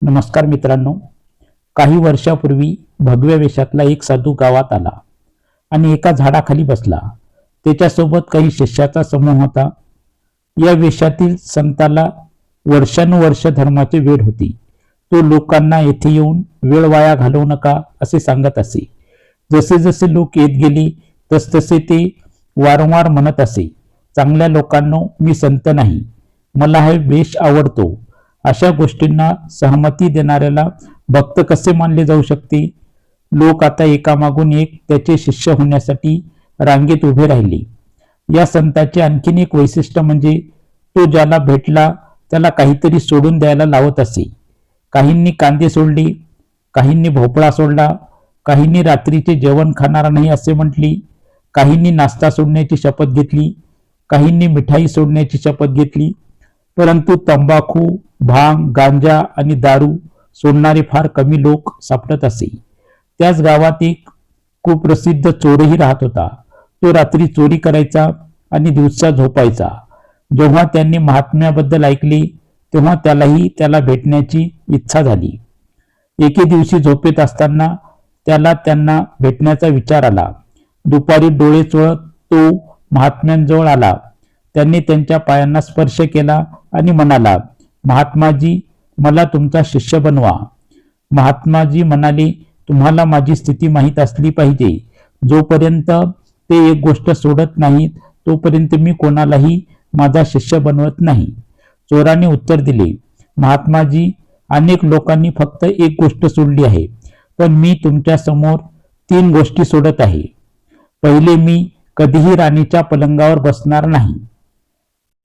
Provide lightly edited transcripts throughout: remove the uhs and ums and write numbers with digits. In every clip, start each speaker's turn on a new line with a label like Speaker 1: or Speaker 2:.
Speaker 1: नमस्कार मित्रांनो. काही वर्षापूर्वी भगव्या वेशातला एक साधू गावात आला आणि एका झाडाखाली बसला. त्याच्यासोबत काही शिष्याचा समूह होता. या वेशातील संताला वर्षानुवर्ष धर्माची वेड होती. तो लोकांना येथे येऊन वेळ वाया घालवू नका असे सांगत असे. जसे जसे लोक येत गेले तसतसे ते वारंवार म्हणत असे, चांगल्या लोकांनो, मी संत नाही, मला हा वेश आवडतो. अशा गोष्टींना सहमती देणाऱ्याला भक्त कसे मानले जाऊ शकते? लोक आता एकामागून एक त्याचे शिष्य होण्यासाठी रांगेत उभे राहिले. या संताचे आणखीन एक वैशिष्ट्य म्हणजे तो ज्याला भेटला त्याला काहीतरी सोडून द्यायला लावत असे. काहींनी कांदे सोडले, काहींनी भोपळा सोडला, काहींनी रात्रीचे जेवण खाणार नाही असे म्हटले, काहींनी नाश्ता सोडण्याची शपथ घेतली, काहींनी मिठाई सोडण्याची शपथ घेतली. परंतु तंबाखू, भांग, गांजा आणि दारू सोडणारे फार कमी लोक सापडत असे. त्याच गावात एक कुप्रसिद्ध चोरही राहत होता. तो रात्री चोरी करायचा आणि दिवसा झोपायचा. जेव्हा त्यांनी महात्म्याबद्दल ऐकले तेव्हा त्याला भेटण्याची इच्छा झाली. एके दिवशी झोपेत असताना त्याला त्यांना भेटण्याचा विचार आला. दुपारी डोळे चोळत तो महात्म्यांजवळ आला. त्यांनी त्यांच्या पायांना स्पर्श केला आणि म्हणाला, महात्माजी, मला तुमचा शिष्य बनवा. महात्माजी म्हणाले, तुम्हाला माझी स्थिती माहीत असली पाहिजे. जोपर्यंत ते एक गोष्ट सोडत नाहीत तोपर्यंत मी कोणालाही माझा शिष्य बनवत नाही. चोराने उत्तर दिले, महात्माजी, अनेक लोकांनी फक्त एक गोष्ट सोडली आहे, पण मी तुमच्या समोर 3 गोष्टी सोडत आहे. पहिले, मी कधीही राणीच्या पलंगावर बसणार नाही.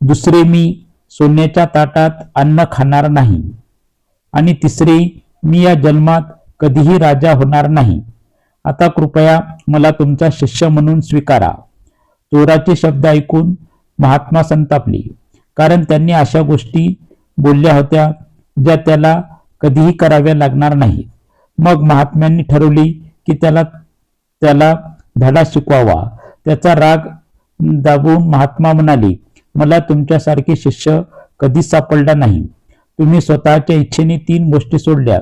Speaker 1: दुसरे, मी सोन्याच्या ताटात अन्न खाणार नाही. आणि तिसरे, मी या जन्मात कधीही राजा होणार नाही. आता कृपया मला तुमचा शिष्य म्हणून स्वीकारा. चोराचे शब्द ऐकून महात्मा संतापले, कारण त्यांनी अशा गोष्टी बोलल्या होत्या ज्या त्याला कधीही कराव्या लागणार नाहीत. मग महात्म्यांनी ठरवले की त्याला धडा शिकवावा. त्याचा राग दाबून महात्मा म्हणाले, मला तुमच्यासारखे शिष्य कधीच सापडला नाही. तुम्ही स्वतःच्या इच्छेने 3 गोष्टी सोडल्या.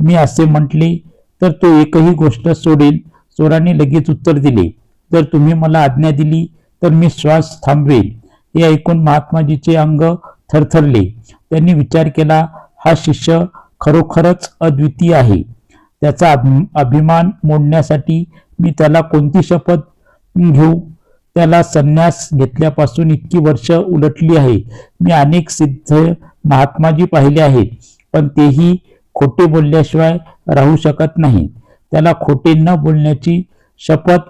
Speaker 1: मी असे म्हटले तर तो एकही गोष्ट सोडेल. चोराने लगेच उत्तर दिले, जर तुम्ही मला आज्ञा दिली तर मी श्वास थांबवेल. हे ऐकून महात्माजीचे अंग थरथरले. त्यांनी विचार केला, हा शिष्य खरोखरच अद्वितीय आहे. त्याचा अभिमान मोडण्यासाठी मी त्याला कोणती शपथ घेऊ? त्याला संन्यास घेतल्यापासून इतकी वर्ष उलटली आहे. मी अनेक सिद्ध महात्माजी पाहिले आहेत, पण तेही खोटे बोलल्याशिवाय राहू शकत नाही. त्याला खोटे न बोलण्याची शपथ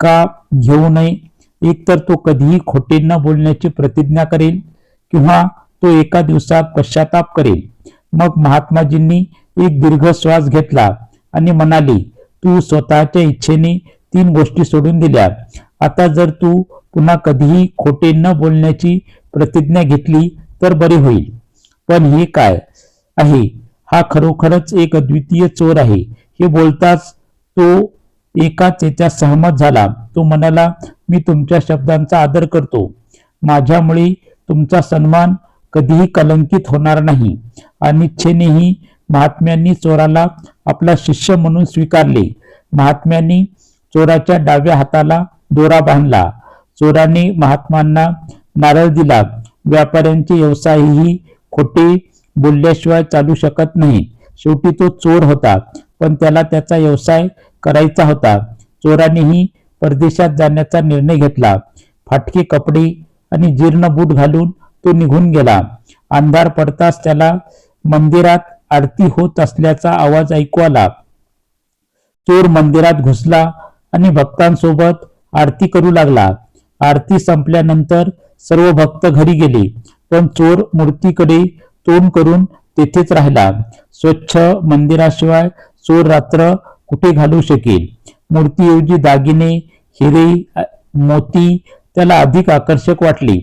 Speaker 1: का घेऊ नये? एकतर तो कधीही खोटे न बोलण्याची प्रतिज्ञा करेल किंवा तो एका दिवसात पश्चाताप करेल. मग महात्माजींनी एक दीर्घ श्वास घेतला आणि म्हणाले, तू स्वतःच्या इच्छेने 3 गोष्टी सोडून दिल्या. आता जर तू पुन्हा कधीही खोटे न बोलण्याची प्रतिज्ञा घेतली तर बरे होईल. पण हे काय आहे? हा खरोखरच एक अद्वितीय चोर आहे. हे बोलताच तो एकाच याच्यात सहमत झाला. तो म्हणाला, मी तुमच्या शब्दांचा आदर करतो. माझ्यामुळे तुमचा सन्मान कधीही कलंकित होणार नाही. अनिच्छेनेही महात्म्यांनी चोराला आपला शिष्य म्हणून स्वीकारले. महात्म्यांनी चोराच्या डाव्या हाताला दोरा बांधला. चोराने महात्मांना नारळ दिला. व्यापाऱ्यांचे व्यवसायही खोटे बोलल्याशिवाय चालू शकत नाही. शेवटी तो चोर होता, पण त्याला त्याचा व्यवसाय करायचा होता. चोरानेही परदेशात जाण्याचा निर्णय घेतला. फाटके कपडे आणि जीर्ण बूट घालून तो निघून गेला. अंधार पडताच त्याला मंदिरात आरती होत असल्याचा आवाज ऐकू आला. चोर मंदिरात घुसला आणि भक्तांसोबत आरती करू लागला. आरती संपल्यानंतर सर्व भक्त घरी गेले, पण चोर मूर्तीकडे तोंड करून तेथेच राहिला. स्वच्छ मंदिराशिवाय चोर रात्र कुठे घालवू शकेल? मूर्तीऐवजी दागिने, हिरे, मोती त्याला अधिक आकर्षक वाटले.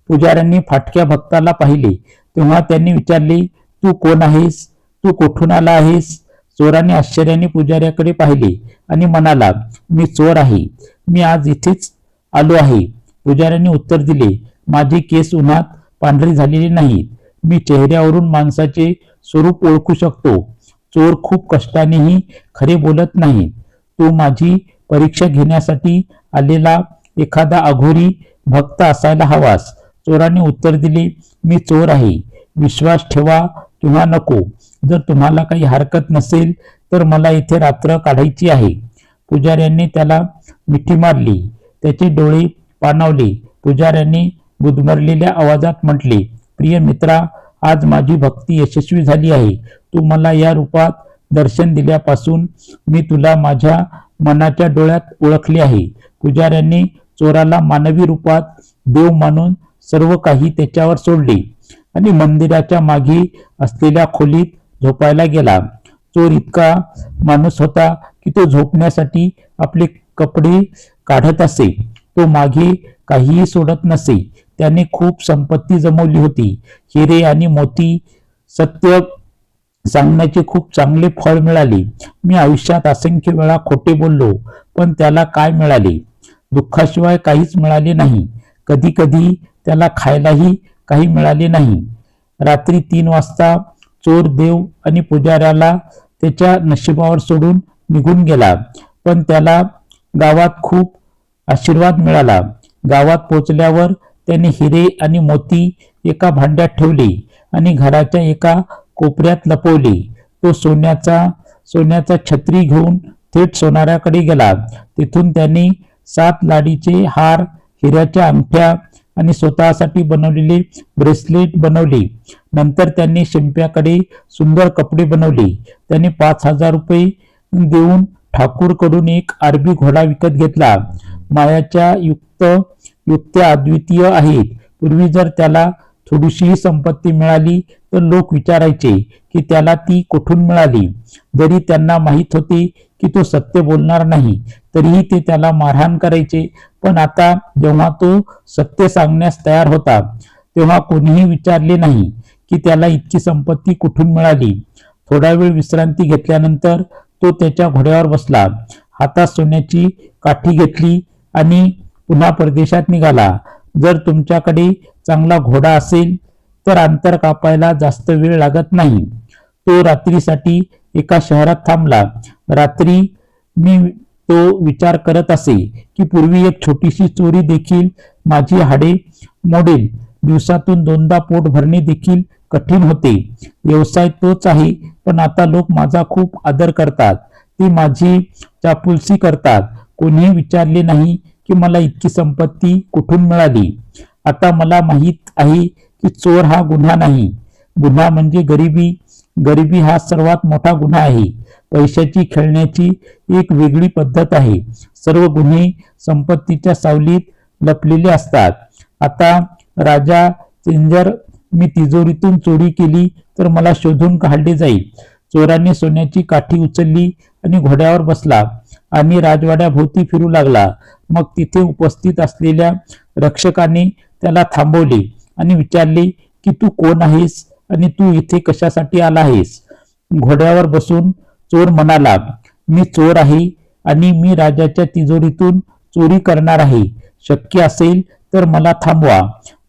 Speaker 1: पुजाऱ्यांनी फाटक्या भक्ताला पाहिले तेव्हा त्यांनी विचारले, तू कोण आहेस? तू कुठून आला आहेस? चोराने आश्चर्याने पुजाऱ्याकडे पाहिले आणि म्हणाला, मी चोर आहे. मी आज इथेच आलो आहे. पुजाऱ्याने उत्तर दिले, माझे केस उन्हात पांढरे झालेले नाहीत. मी चेहऱ्यावरून माणसाचे स्वरूप ओळखू शकतो. चोर खूप कष्टानेही खरे बोलत नाही. तो माझी परीक्षा घेण्यासाठी आलेला एखादा अघोरी भक्त असायला हवास. चोराने उत्तर दिले, मी चोर आहे. विश्वास ठेवा किंवा नको. जर तुम्हाला काही हरकत नसेल तर मला इथे रात्र काढायची आहे. पुजाऱ्यांनी त्याला मिठी मारली. त्याचे डोळे पाणावले. पुजाऱ्यांनी गुदमरलेल्या आवाजात म्हटले, प्रिय मित्रा, आज माझी भक्ती यशस्वी झाली आहे. तू मला या रूपात दर्शन दिल्यापासून मी तुला माझ्या मनाच्या डोळ्यात ओळखले आहे. पुजाऱ्यांनी चोराला मानवी रूपात देव मानून सर्व काही त्याच्यावर सोडले आणि मंदिराच्या मागे असलेल्या खोलीत झोपायला गेला. चोर इतका माणूस होता की तो झोपण्यासाठी आपले कपडे काढत असे. तो मागे काहीही सोडत नसे. त्याने खूप संपत्ती जमवली होती. हिरे आणि मोती. सत्य सांगण्याचे खूप चांगले फळ मिळाले. मी आयुष्यात असंख्य वेळा खोटे बोललो, पण त्याला काय मिळाले? दुःखाशिवाय काहीच मिळाले नाही. कधी कधी त्याला खायलाही काही मिळाले नाही. रात्री 3 वाजता चोर देव आणि पुजाऱ्याला त्याच्या नशिबावर सोडून निघून गेला. पण त्याला गावात खूप आशीर्वाद मिळाला. गावात पोचल्यावर त्याने हिरे आणि मोती एका भांड्यात ठेवले आणि घराच्या एका कोपऱ्यात लपवले. तो सोन्याचा छत्री घेऊन थेट सोनाराकडे गेला. तिथून त्याने 7 लाडीचे हार, हिऱ्याच्या अंगठ्या आणि स्वतःसाठी बनवलेले ब्रेसलेट बनवले. नंतर त्यांनी शिंप्याकडे सुंदर कपडे बनवले. त्याने 5,000 रुपये देऊन ठाकूरकडून एक अरबी घोडा विकत घेतला. मायाच्या युक्त्या अद्वितीय आहेत. पूर्वी जर त्याला थोडीशीही संपत्ती मिळाली तर लोक विचारायचे की त्याला ती कुठून मिळाली. जरी त्यांना माहीत होते की तो सत्य बोलणार नाही, तरीही ते त्याला मारहाण करायचे. पण आता जेव्हा तो सत्य सांगण्यास तयार होता, तेव्हा कोणीही विचारले नाही की त्याला इतकी संपत्ती कुठून मिळाली. थोडा वेळ विश्रांती घेतल्यानंतर तो त्याच्या घोड्यावर बसला. हातात सोन्याची काठी घेतली आणि पुन्हा परदेशात निघाला. जर तुमच्याकडे चांगला घोडा असेल तर अंतर कापायला जास्त वेळ लागत नाही. तो रात्रीसाठी एका शहरात थांबला. रात्री मी तो विचार करत असे की पूर्वी एक छोटीशी चोरी देखील माझी हाडे मोडेल. दिवसातून 2दा पोट भरणे देखील कठीण होते. व्यवसाय तोच आहे, पण आता लोक माझा खूप आदर करतात. ते माझी चापुलसी करतात. कोणीही विचारले नाही की मला इतकी संपत्ती कुठून मिळाली. आता मला माहीत आहे की चोर हा गुन्हा नाही. गुन्हा म्हणजे गरिबी. गरिबी हा सर्वात मोठा गुन्हा आहे. पैशाची खेळण्याची एक वेगळी पद्धत आहे. सर्व गुन्हे संपत्तीच्या सावलीत लपलेले असतात. आता राजा चेंजर, मी तिजोरीतून चोरी केली तर मला शोधून काढले जाईल. चोराने सोन्याची काठी उचलली आणि घोड्यावर बसला आणि राजवाड्याभोवती फिरू लागला. मग तिथे उपस्थित असलेल्या रक्षकाने त्याला थांबवले आणि विचारले की तू कोण आहेस आणि तू इथे कशासाठी आला आहेस? घोड्यावर बसून चोर म्हणाला, मी चोर आहे आणि मी राजाच्या तिजोरीतून चोरी करणार आहे. शक्य असेल तर मला थांबवा.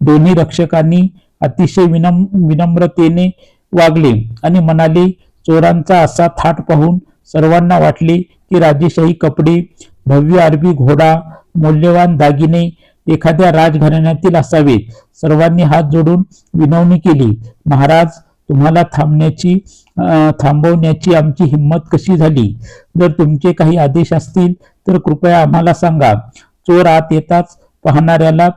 Speaker 1: दोन्ही रक्षकांनी अतिशय विनम्रतेने वागले आणि म्हणाले. चोरांचा असा थाट पाहून सर्वांना वाटले की राजेशाही कपडे, भव्य अरबी घोडा, मौल्यवान दागिने एखाद्या राजघराण्यातील असावेत. सर्वांनी हात जोडून विनवणी केली, महाराज, तुम्हाला थांबवण्याची आमची हिंमत कशी झाली? जर तुमचे काही आदेश असतील तर कृपया आम्हाला सांगा. चोर आत येताच पाहणाऱ्याला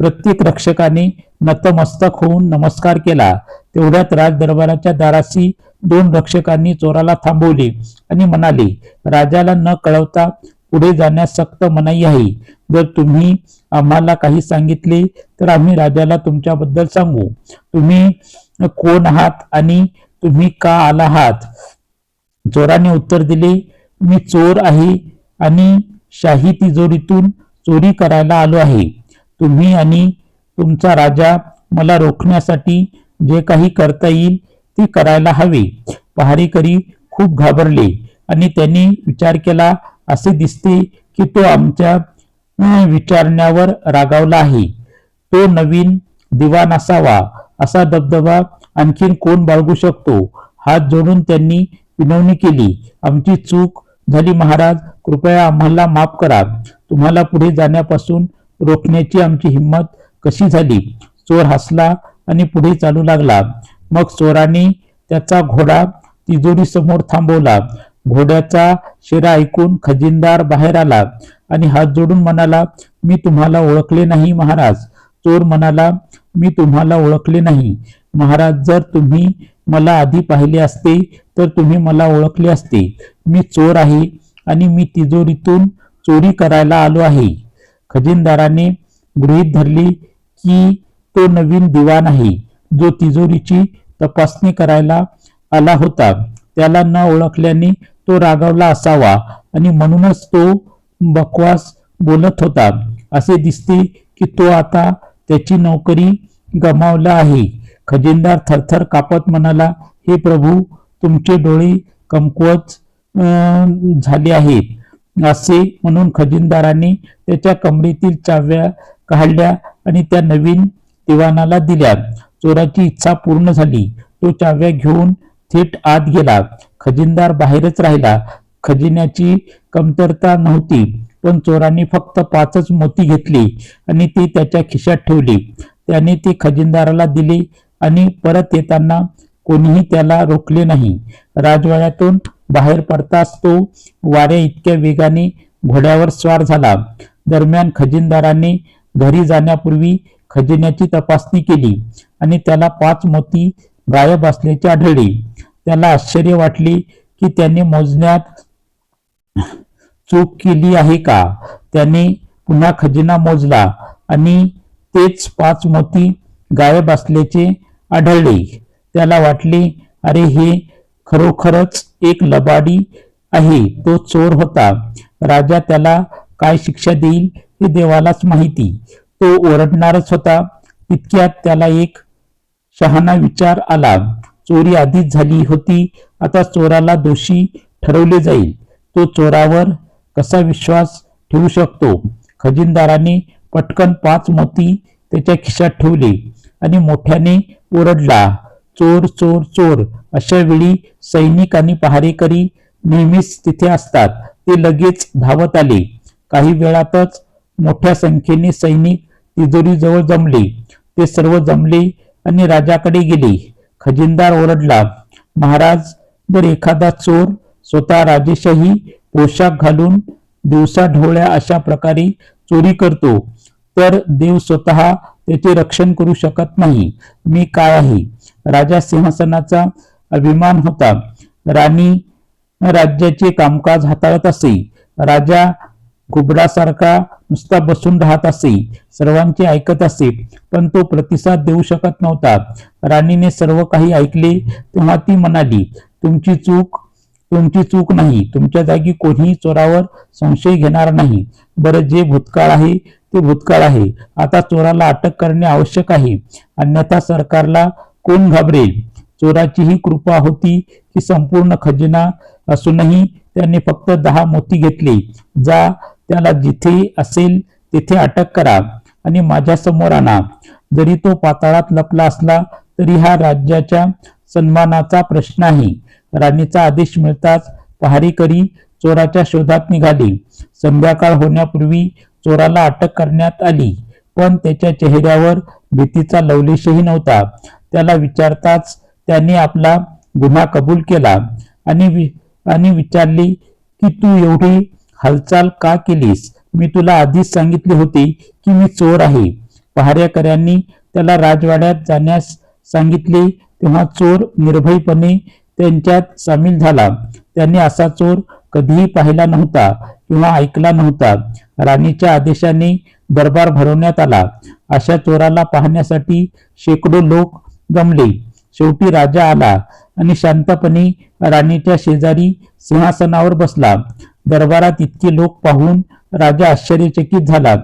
Speaker 1: प्रत्येक रक्षकाने नतमस्तक होऊन नमस्कार केला. तेवढ्यात राजदरबाराच्या दाराशी 2 रक्षकांनी चोराला थांबवले आणि म्हणाले, राजाला न कळवता पुढे जाण्यास सक्त मनाई आहे. जर तुम्ही आम्हाला काही सांगितले तर आम्ही राजाला तुमच्याबद्दल सांगू. तुम्ही कोण आहात आणि तुम्ही का आला आहात? चोराने उत्तर दिले, मी चोर आहे आणि शाही तिजोरीतून चोरी करायला आलो आहे. तुम्ही आणि तुमचा राजा मला रोखण्यासाठी जे काही करता येईल ते करायला हवे. पहारेकरी खूप घाबरले आणि त्यांनी विचार केला, असे दिसते की तो आमच्या विचारण्यावर रागावला आहे. तो नवीन दिवाण असावा. असा दबदबा आणखीन कोण बाळगू शकतो? हात जोडून त्यांनी विनवणी केली. आमची चूक झाली महाराज, कृपया आम्हाला माफ करा. तुम्हाला पुढे जाण्यापासून रोखण्याची आमची हिंमत कशी झाली? चोर हसला आणि पुढे चालू लागला. मग चोराने त्याचा घोडा तिजोरी समोर थांबवला. घोड्याचा शेरा ऐकून खजिनदार बाहेर आला आणि हात जोडून म्हणाला, मी तुम्हाला ओळखले नाही महाराज. चोर म्हणाला, मी तुम्हाला ओळखले नाही महाराज. जर तुम्ही मला आधी पाहिले असते तर तुम्ही मला ओळखले असते. मी चोर आहे आणि मी तिजोरीतून चोरी करायला आलो आहे. खजिनदाराने गृहीत धरले की तो नवीन दिवाण आहे, जो तिजोरीची तपासणी करायला आला होता. त्याला न ओळखल्याने तो रागावला असावा आणि म्हणूनच तो बकवास बोलत होता. असे दिसते की तो आता त्याची नोकरी गमावला आहे. खजिनदार थरथर कापत म्हणाला, हे प्रभू, तुमचे डोळे कमकुवत झाले आहेत. असे म्हणून खजिनदाराने त्याच्या कमरेतील चाव्या काढल्या आणि त्या नवीन दिवाणाला दिल्या. चोराची इच्छा पूर्ण झाली. तो चाव्या घेऊन थेट आत गेला. खजिनदार बाहेरच राहिला. खजिन्याची कमतरता नव्हती, पण चोराने फक्त 5च मोती घेतले आणि ते त्याच्या खिशात ठेवले. त्याने ते खजिनदाराला दिले आणि परत येताना कोणीही त्याला रोखले नाही. राजवाड्यातून बाहेर पडताच तो वाऱ्या इतक्या वेगाने घोड्यावर स्वार झाला. दरम्यान खजिनदाराने घरी जाण्यापूर्वी खजिन्याची तपासणी केली आणि त्याला 5 मोती गायब असल्याचे आढळले. त्याला आश्चर्य वाटले की त्याने मोजण्यात चूक केली आहे का. त्याने पुन्हा खजिना मोजला आणि तेच 5 मोती गायब असल्याचे आढळले. त्याला वाटले, अरे, हे खरोखरच एक लबाडी आहे. तो चोर होता. राजा त्याला काय शिक्षा देईल हे देवालाच माहिती. तो ओरडणारच होता. इतक्यात त्याला एक शहाणा विचार आला. चोरी आधीच झाली होती, आता चोराला दोषी ठरवले जाईल. तो चोरावर कसा विश्वास ठेवू शकतो? खजिनदाराने पटकन 5 मोती त्याच्या खिशात ठेवले आणि मोठ्याने ओरडला, चोर चोर चोर. अशा वेळी सैनिक आणि पहारेकरी नेहमीच तिथे असतात. ते लगेच धावत आले. काही वेळातच मोठ्या संख्येने सैनिक तिजोरीजवळ जमले. ते सर्व जमले आणि राजाकडे गेले. खजिनदार ओरडला, महाराज, जर एखादा चोर स्वतः राजेशाही पोशाख घालून दिवसाढवळ्या अशा प्रकारे चोरी करतो तर देव स्वतः त्याचे रक्षण करू शकत नाही. मी काय आहे? राजा सिंहासनाचा अभिमान होता. राणी राज्याचे कामकाज हाताळत असे. राजा घुबडासारखा नुसता बसून राहत असे. सर्वांचे ऐकत असे, पण तो प्रतिसाद देऊ शकत नव्हता. राणीने सर्व काही ऐकले तेव्हा ती म्हणाली, तुमची चूक नाही. तुमच्या जागी कोणीही चोरावर संशय घेणार नाही. बरं, जे भूतकाळ आहे ते भूतकाळ आहे. आता चोराला अटक करणे आवश्यक आहे, अन्यथा सरकारला कोण घाबरेल? चोराची ही कृपा होती की संपूर्ण खजिना असूनही त्याने फक्त 10 मोती घेतले. जा, त्याला जिथे असेल तिथे अटक करा आणि माझ्या समोर आणा. जरी तो पाताळात लपला असला तरी हा राज्याच्या सन्मानाचा प्रश्न आहे. राणीचा आदेश मिळताच पहारेकरी चोराच्या शोधात निघाले. संध्याकाळ होण्यापूर्वी चोराला अटक करण्यात आली, पण त्याच्या चेहऱ्यावर भीतीचा लवलेशही नव्हता. त्याला विचारताच त्याने आपला गुन्हा कबूल केला आणि विचारले की तू एवढी हालचाल का केलीस? मी तुला आधीच सांगितले होते की मी चोर आहे. पहारेकऱ्यांनी त्याला राजवाड्यात जाण्यास सांगितले तेव्हा चोर निर्भयपणे त्यांच्यात सामील झाला. त्याने असा चोर कधीही पाहिला नव्हता किंवा ऐकला नव्हता. राणीच्या आदेशाने दरबार भरवण्यात आला. अशा चोराला पाहण्यासाठी शेकडो लोक जमले. शेवटी राजा आला आणि शांतपणे राणीच्या शेजारी सिंहासनावर बसला. दरबारात इतके लोक पाहून राजा आश्चर्यचकित झाला.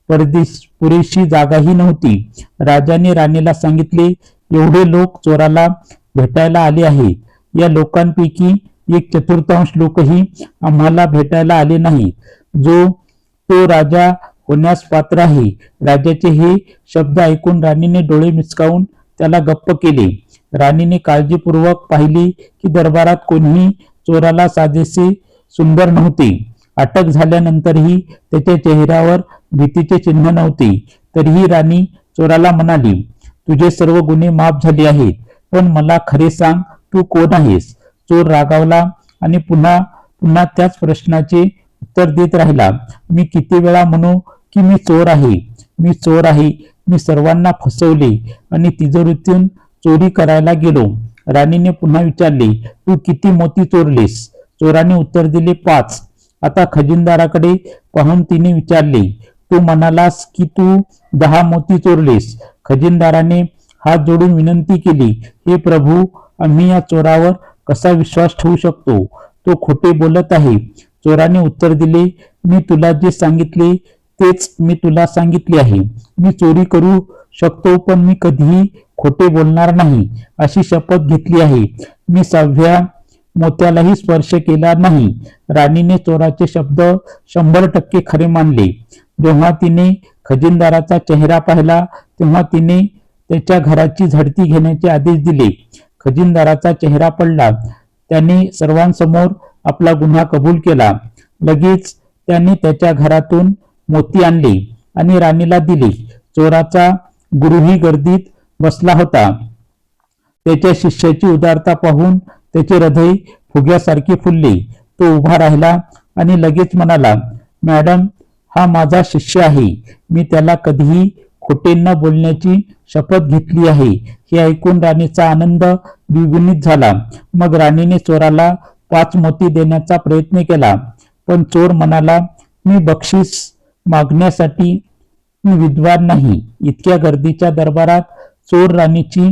Speaker 1: पुरेशी जागाही नव्हती. राजाने राणीला सांगितले, एवढे लोक चोराला भेटायला आले आहेत. या लोकांपैकी 1/4 लोकही आम्हाला भेटायला आले नाहीत. तो राजा होण्यास पात्र आहे. राजाचे हे शब्द ऐकून राणीने डोळे मिचकावून त्याला गप्प केले. राणीने काळजीपूर्वक पाहिली की दरबारात कोणीही चोराला साजेसे सुंदर नव्हते. अटक झाल्यानंतरही त्याच्या चेहऱ्यावर भीतीचे चिन्ह नव्हते. तरीही राणी चोराला म्हणाली, तुझे सर्व गुन्हे माफ झाले आहेत, पण मला खरे सांग, तू कोण आहेस? चोर रागावला आणि पुन्हा पुन्हा त्याच प्रश्नाचे उत्तर देत राहिला. मी किती वेळा म्हणू की मी चोर आहे, मी चोर आहे. मी सर्वांना फसवले आणि तिजोरीतून चोरी करायला गेलो. राणीने पुन्हा विचारले, तू किती मोती चोरलेस? चोराने उत्तर दिले, 5. आता खजिनदाराकडे पाहून तिने विचारले, तू म्हणालास की तू 10 मोती चोरलेस. खजिनदाराने हात जोडून विनंती केली, हे प्रभू, आम्ही या चोरावर कसा विश्वास ठेवू शकतो? तो खोटे बोलत आहे. चोराने उत्तर दिले, मी तुला जे सांगितले तेच मी तुला सांगितले आहे. मी चोरी करू शकतो, पण मी कधीही खोटे बोलणार नाही अशी शपथ घेतली आहे. मी 6व्या मोत्यालाही स्पर्श केला नाही. राणीने चोराचे शब्द 100% खरे मानले. जेव्हा तिने खजिनदाराचा चेहरा पाहिला तेव्हा तिने त्याच्या घराची झडती घेण्याचे आदेश दिले. खजिनदाराचा चेहरा पडला. त्याने सर्वांसमोर आपला गुन्हा कबूल केला. लगेच त्याने त्याच्या घरातून मोती आणले आणि राणीला दिले. चोराचा गुरुही गर्दीत बसला होता. त्याच्या शिष्याची उदारता पाहून त्याचे हृदय फुग्यासारखे फुलले. तो उभा राहिला आणि लगेच म्हणाला, मॅडम, हा माझा शिष्य आहे. मी त्याला कधीही खोटे न बोलण्याची शपथ घेतली आहे. हे ऐकून राणीचा आनंद द्विगुणित झाला. मग राणीने चोराला 5 मोती देण्याचा प्रयत्न केला, पण चोर म्हणाला, मी बक्षीस मागण्यासाठी मी विद्वान नाही. इतक्या गर्दीच्या दरबारात चोर राणीची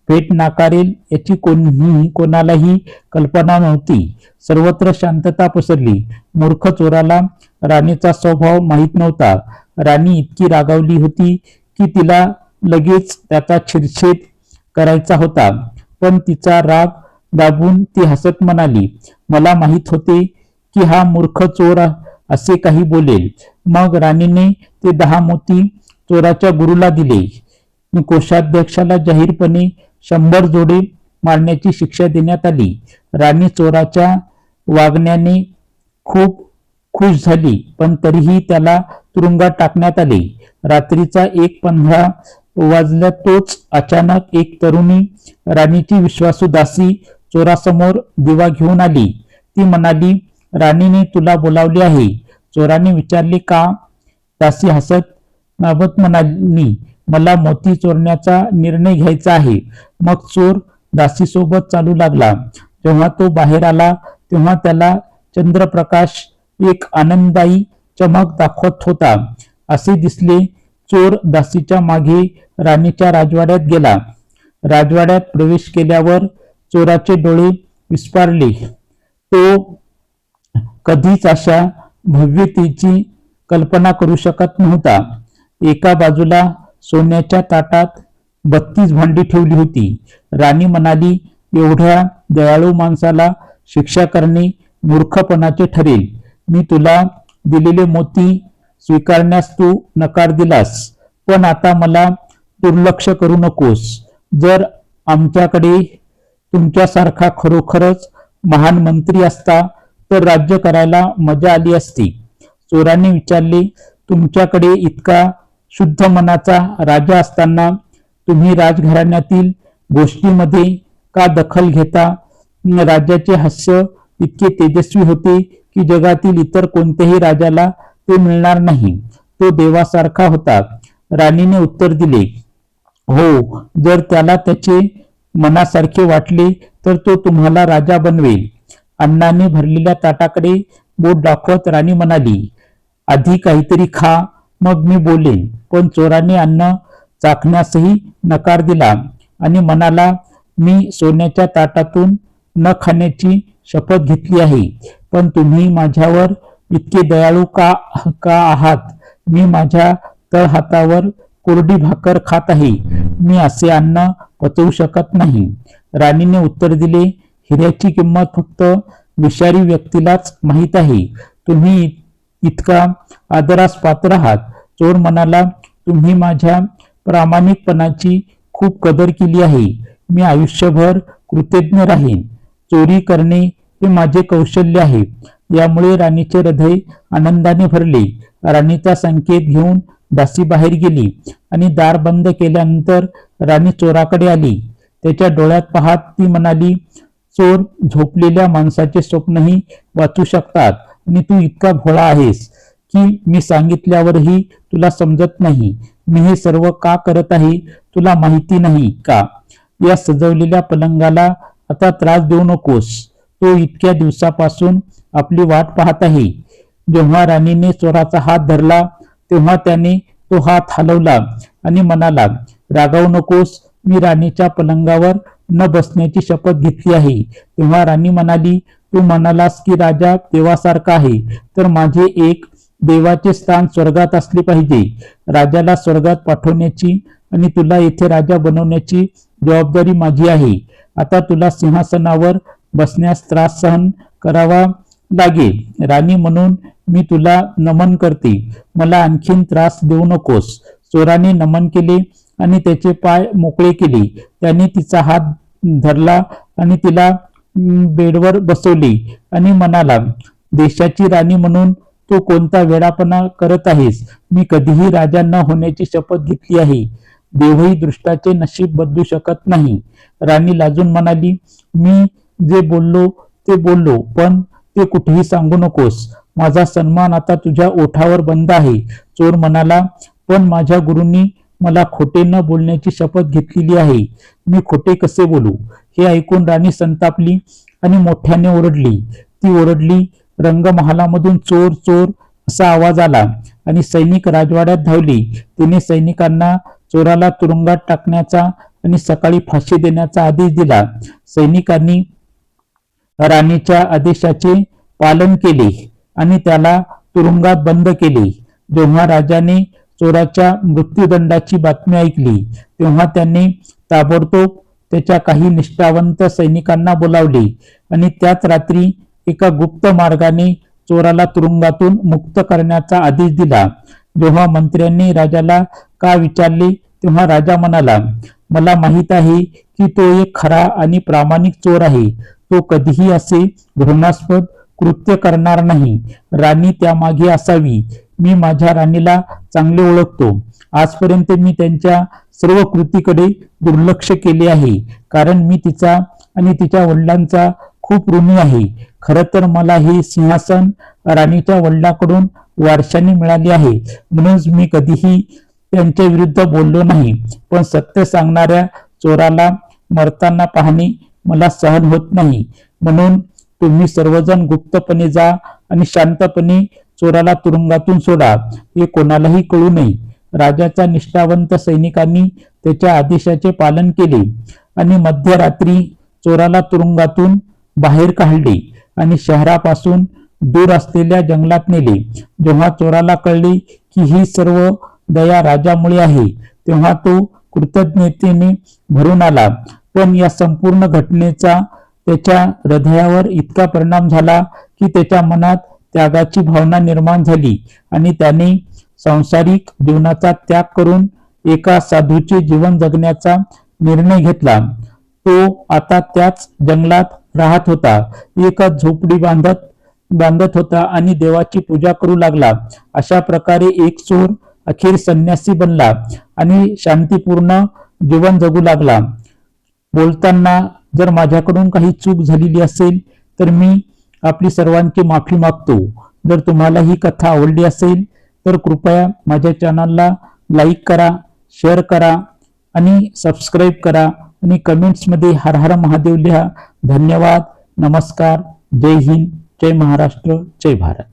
Speaker 1: भेट नाकारेल याची कोणालाही कल्पना नव्हती. सर्वत्र शांतता पसरली. मूर्ख चोराला राणीचा स्वभाव माहीत नव्हता. राणी इतकी रागावली होती की तिला लगेच त्याचा शिरच्छेद करायचा होता, पण तिचा राग दाबून ती हसत म्हणाली, मला माहीत होते की हा मूर्ख चोर असे काही बोलेल. मग राणीने ते 10 मोती चोराच्या गुरुला दिले. कोषाध्यक्षाला जाहीरपणे 100 जोडे मारण्याची शिक्षा देण्यात आली. राणी चोराच्या वागण्याने खूप खुश झाली, पण तरीही त्याला तुरुंगात टाकण्यात आले. रात्रीचा 1:15 वाजल्यातोच अचानक एक तरुणी राणीची विश्वासू दासी चोरासमोर दिवा घेऊन आली. ती म्हणाली, राणीने तुला बोलावले आहे. चोराने विचारले, का? दासी हसत नाबत म्हणाली, मला मोती चोरण्याचा निर्णय घ्यायचा आहे. मग चोर दासीसोबत चालू लागला. जेव्हा तो बाहेर आला तेव्हा त्याला चंद्रप्रकाश एक आनंददायी चमक दाखवत होता. असे दिसले चोर दासीच्या मागे राणीच्या राजवाड्यात गेला. राजवाड्यात प्रवेश केल्यावर चोराचे डोळे विस्फारले. तो कधीच अशा भव्यतेची कल्पना करू शकत नव्हता. एका बाजूला सोन्याच्या ताटात 32 भांडी ठेवली होती. राणी म्हणाली, एवढ्या दयाळू माणसाला शिक्षा करणे मूर्खपणाचे ठरेल. मी तुला दिलेले मोती स्वीकारण्यास तू नकार दिलास, पण आता मला दुर्लक्ष करू नकोस. जर आमच्याकडे तुमच्यासारखा खरोखरच महान मंत्री असता तर राज्य करायला मजा आली असती. चोराने विचारले, तुमच्याकडे इतका शुद्ध मनाचा राजा असताना तुम्ही राजघराण्यातील गोष्टीमध्ये का दखल घेता? राजाचे हास्य इतके तेजस्वी होते की जगातील इतर कोणत्याही राजाला ते मिळणार नाही. तो देवासारखा होता. राणीने उत्तर दिले, हो, जर त्याला त्याचे मनासारखे वाटले तर तो तुम्हाला राजा बनवेल. अन्नाने भरलेल्या ताटाकडे बोट दाखवत राणी म्हणाली, आधी काहीतरी खा, मग मी बोलेन. पण चोराने अन्न चाखण्यासही नकार दिला आणि म्हणाला, मी सोन्याच्या ताटातून न खाण्याची शपथ घेतली आहे. पण तुम्ही माझ्यावर इतके दयाळू का आहात? मी माझ्या तळहातावर कोरडी भाकर खात आहे. मी असे अन्न पचवू शकत नाही. राणीने उत्तर दिले, हिऱ्याची किंमत फक्त विषारी व्यक्तीलाच माहीत आहे. तुम्ही इतका आदरास पात्र आहात. चोर म्हणाला, तुम्ही माझ्या प्रामाणिकपणाची खूप कदर केली आहे. मी आयुष्यभर कृतज्ञ राहीन. चोरी करणे हे माझे कौशल्य आहे. यामुळे राणीचे हृदय आनंदाने भरले. राणीचा संकेत घेऊन दासी बाहेर गेली आणि दार बंद केल्यानंतर राणी चोराकडे आली. त्याच्या डोळ्यात पाहत ती म्हणाली, चोर झोपलेल्या माणसाचे स्वप्नही वाचू शकतात आणि तू इतका भोळा आहेस की मी सांगितल्यावरही तुला समजत नाही. मी हे सर्व का करत आहे तुला माहिती नाही का? या सजवलेल्या पलंगाला आता त्रास देऊ नकोस. तो इतक्या दिवसापासून आपली वाट पाहत आहे. जेव्हा राणीने चोराचा हात धरला तेव्हा त्याने तो हात हलवला आणि म्हणाला, रागावू नकोस, मी राणीच्या पलंगावर न बसण्याची शपथ घेतली आहे. तेव्हा राणी म्हणाली, तू म्हणालास की राजा देवासारखा आहे, तर माझे एक देवाचे स्थान स्वर्गात असले पाहिजे. राजाला स्वर्गात पाठवण्याची आणि तुला येथे राजा बनवण्याची जबाबदारी माझी आहे. आता तुला सिंहासनावर बसण्यास त्रास सहन करावा लागेल. राणी म्हणून मी तुला नमन करते. मला आणखीन त्रास देऊ नकोस. चोराने नमन केले आणि त्याचे पाय मोकळे केले. त्याने तिचा हात धरला आणि तिला बेडवर बसवले आणि म्हणाला, देशाची राणी म्हणून तू कोणता वेडापणा करत आहेस? मी कधीही राजा न होण्याची शपथ घेतली आहे. देवही दृष्टाचे नशीब बदलू शकत नाही. राणी लाजून म्हणाली, मी जे बोललो ते बोललो, पण ते कुठेही सांगू नकोस. माझा सन्मान आता तुझ्या ओठावर बंद आहे. चोर म्हणाला, पण माझ्या गुरूंनी मला खोटे न बोलण्याची शपथ घेतलेली आहे. मी खोटे कसे बोलू? हे ऐकून राणी संतापली आणि मोठ्याने ओरडली. ती ओरडली, रंगमहालामधून चोर चोर असा आवाज आला आणि सैनिक राजवाड्यात धावले. तिने सैनिकांना चोराला तुरुंगात टाकण्याचा आणि सकाळी फाशी देण्याचा आदेश दिला. सैनिकांनी राणीच्या आदेशाचे पालन केले आणि त्याला तुरुंगात बंद केले. जेव्हा राजाने चोराच्या मृत्यूदंडाची बातमी ऐकली तेव्हा त्याने ताबडतोब त्याच्या काही निष्ठावंत सैनिकांना बोलावले आणि त्याच रात्री एका गुप्त मार्गाने चोराला तुरुंगातून मुक्त करण्याचा आदेश दिला. जेव्हा मंत्र्यांनी राजाला का विचारले तेव्हा राजा म्हणाला, मला माहित आहे की तो एक खरा आणि प्रामाणिक चोर आहे. तो कधीही असे घृणास्पद कृत्य करणार नाही. राणी त्यामागे असावी. मी माझ्या राणीला चांगले ओळखतो. आजपर्यंत मी त्यांच्या सर्व कृतीकडे दुर्लक्ष केले आहे, कारण मी तिचा आणि तिच्या वडिलांचा खूप ऋणी आहे. खरं तर मला हे सिंहासन राणीच्या वडिलांकडून वारशाने मिळाले आहे, म्हणून मी कधीही त्यांच्या विरुद्ध बोललो नाही. पण सत्य सांगणाऱ्या चोराला मरताना पाहणे मला सहन होत नाही. म्हणून तुम्ही सर्वजण गुप्तपणे जा आणि शांतपणे चोराला तुरुंगातून सोडा. हे कोणालाही कळू नये. राजाच्या निष्ठावंत सैनिकांनी त्याच्या आदेशाचे पालन केले आणि मध्यरात्री चोराला तुरुंगातून बाहेर काढले आणि शहरापासून दूर असलेल्या जंगलात नेले. जेव्हा चोराला कळले की ही सर्व दया राजामुळे आहे तेव्हा तो कृतज्ञतेने भरून आला. पण या संपूर्ण घटनेचा त्याच्या हृदयावर इतका परिणाम झाला की त्याच्या मनात त्यागाची भावना निर्माण झाली आणि त्याने सांसारिक जीवनाचा त्याग करून एका साधूचे जीवन जगण्याचा निर्णय घेतला. तो आता त्याच जंगलात राहत होता. एका झोपडी बांधत होता आणि देवाची पूजा करू लागला. अशा प्रकारे एक चोर अखेर संन्यासी बनला आणि शांतीपूर्ण जीवन जगू लागला. बोलताना जर माझ्याकडून काही चूक झालेली असेल तर मी आपली सर्वांची माफी मागतो. जर तुम्हाला ही कथा आवडली असेल तर कृपया माझ्या चॅनलला लाईक करा, शेअर करा आणि सबस्क्राईब करा आणि कमेंट्समध्ये हर हर महादेव लिहा. धन्यवाद. नमस्कार. जय हिंद. जय महाराष्ट्र. जय भारत.